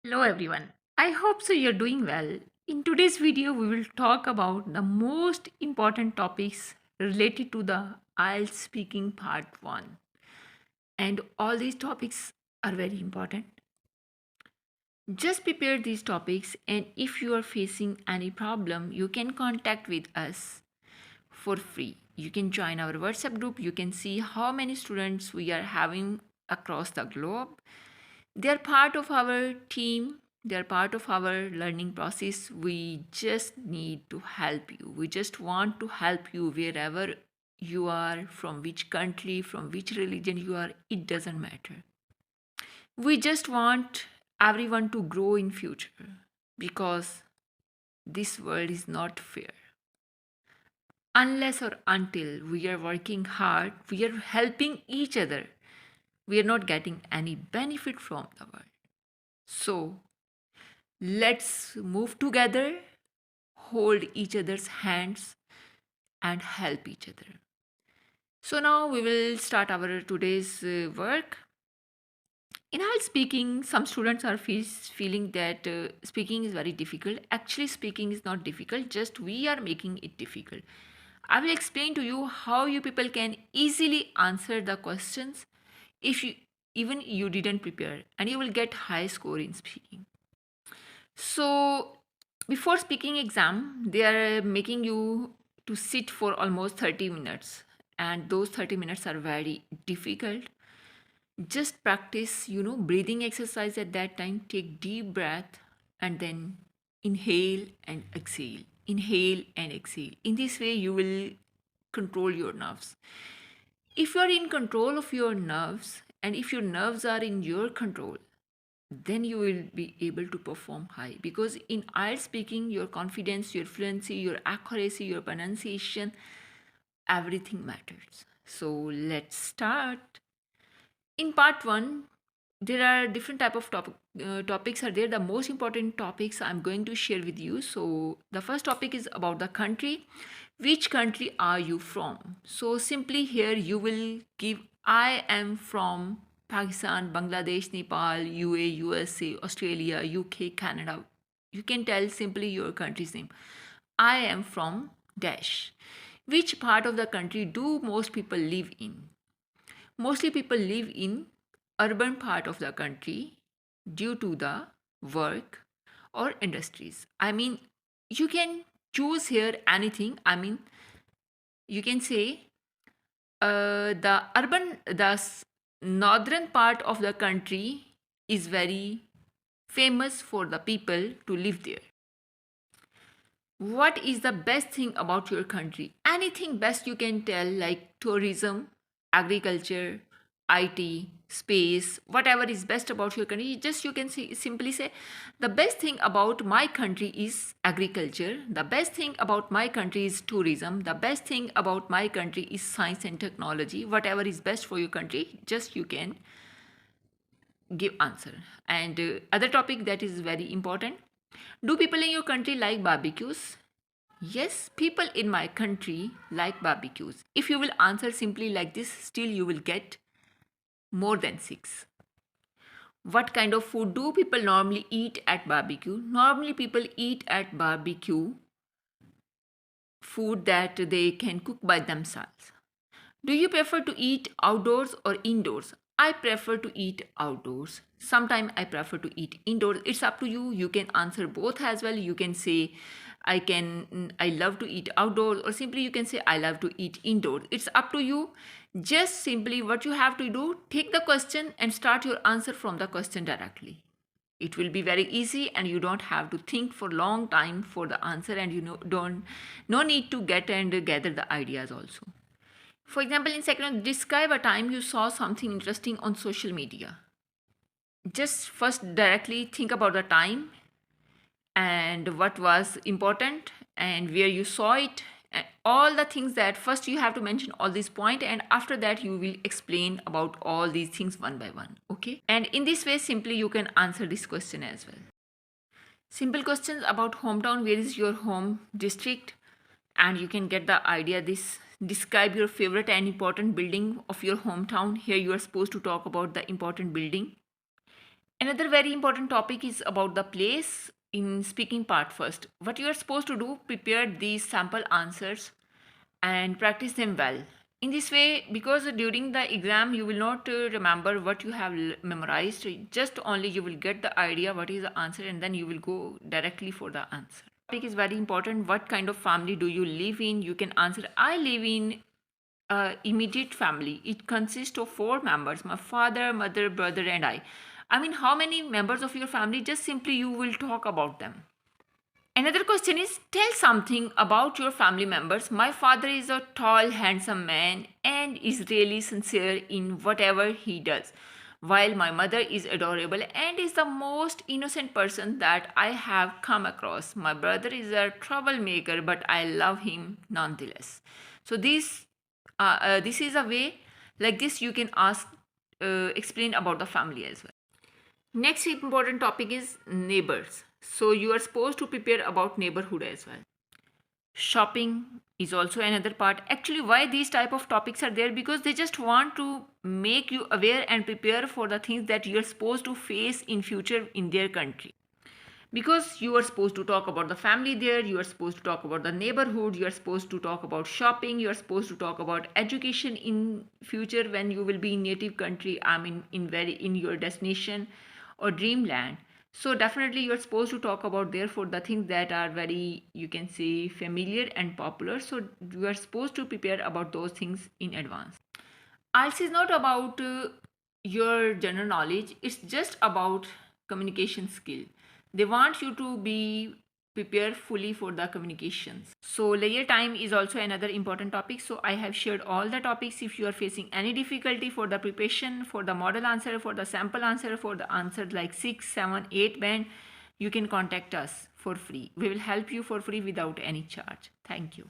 Hello everyone. I hope so you're doing well. In today's video we will talk about the most important topics related to the IELTS speaking part 1. And all these topics are very important. Just prepare these topics and if you are facing any problem you can contact with us for free. You can join our WhatsApp group. You can see how many students we are having across the globe. They are part of our team, they are part of our learning process. We just need to help you. We just want to help you wherever you are, from which country, from which religion you are, it doesn't matter. We just want everyone to grow in future because this world is not fair. Unless or until we are working hard, we are helping each other, we are not getting any benefit from the world. So let's move together, hold each other's hands, and help each other. So now we will start our today's work. In all speaking, some students are feeling that speaking is very difficult. Actually, speaking is not difficult, just we are making it difficult. I will explain to you how you people can easily answer the questions if you even you didn't prepare, and you will get high score in speaking. So before speaking exam, they are making you to sit for almost 30 minutes, and those 30 minutes are very difficult. Just practice, breathing exercise at that time. Take deep breath and then inhale and exhale. Inhale and exhale. In this way, you will control your nerves. If you are in control of your nerves and if your nerves are in your control, then you will be able to perform high, because in IELTS speaking your confidence, your fluency, your accuracy, your pronunciation, everything matters. So let's start. In part 1 there are different type of topics are there. The most important topics I'm going to share with you. So the first topic is about the country. Which country are you from? So simply here you will give I am from Pakistan, Bangladesh, Nepal, UA, USA, Australia, UK, Canada. You can tell simply your country's name. I am from dash. Which part of the country do most people live in? Mostly people live in urban part of the country due to the work or industries. I mean, you can choose here anything. I mean, you can say the northern part of the country is very famous for the people to live there. What is the best thing about your country? Anything best you can tell, like tourism, agriculture, IT, space, whatever is best about your country. Just you can simply say, the best thing about my country is agriculture. The best thing about my country is tourism. The best thing about my country is science and technology. Whatever is best for your country, just you can give answer. And other topic that is very important. Do people in your country like barbecues? Yes, people in my country like barbecues. If you will answer simply like this, still you will get more than 6. What kind of food do people normally eat at barbecue? Normally people eat at barbecue food that they can cook by themselves. Do you prefer to eat outdoors or indoors? I prefer to eat outdoors. Sometimes I prefer to eat indoors. It's up to you. You can answer both as well. You can say I love to eat outdoors, or simply you can say I love to eat indoors. It's up to you. Just simply what you have to do, take the question and start your answer from the question directly. It will be very easy and you don't have to think for long time for the answer, and don't no need to get and gather the ideas also. For example, in second, describe a time you saw something interesting on social media. Just first directly think about the time and what was important and where you saw it, and all the things. That first you have to mention all these points, and after that you will explain about all these things one by one. Okay, and in this way simply you can answer this question as well. Simple questions about hometown. Where is your home district? And you can get the idea. This, describe your favorite and important building of your hometown. Here you are supposed to talk about the important building. Another very important topic is about the place in speaking part first. What you are supposed to do, prepare these sample answers and practice them well. In this way, because during the exam you will not remember what you have memorized, just only you will get the idea what is the answer and then you will go directly for the answer. Topic is very important. What kind of family do you live in? You can answer, I live in immediate family. It consists of four members: my father, mother, brother, and I. I mean, how many members of your family? Just simply you will talk about them. Another question is, tell something about your family members. My father is a tall, handsome man and is really sincere in whatever he does, while my mother is adorable and is the most innocent person that I have come across. My brother is a troublemaker, but I love him nonetheless. So this is a way like this you can ask, explain about the family as well. Next important topic is neighbors. So you are supposed to prepare about neighborhood as well. Shopping is also another part. Actually, why these type of topics are there? Because they just want to make you aware and prepare for the things that you are supposed to face in future in their country. Because you are supposed to talk about the family there, you are supposed to talk about the neighborhood, you are supposed to talk about shopping, you are supposed to talk about education in future when you will be in native country, I mean in your destination or dreamland. So definitely you are supposed to talk about therefore the things that are very, you can say, familiar and popular. So you are supposed to prepare about those things in advance. IELTS is not about your general knowledge, it's just about communication skill. They want you to be prepared fully for the communications. So layer time is also another important topic. So I have shared all the topics. If you are facing any difficulty for the preparation, for the model answer, for the sample answer, for the answer like 6, 7, 8 band, you can contact us for free. We will help you for free without any charge. Thank you.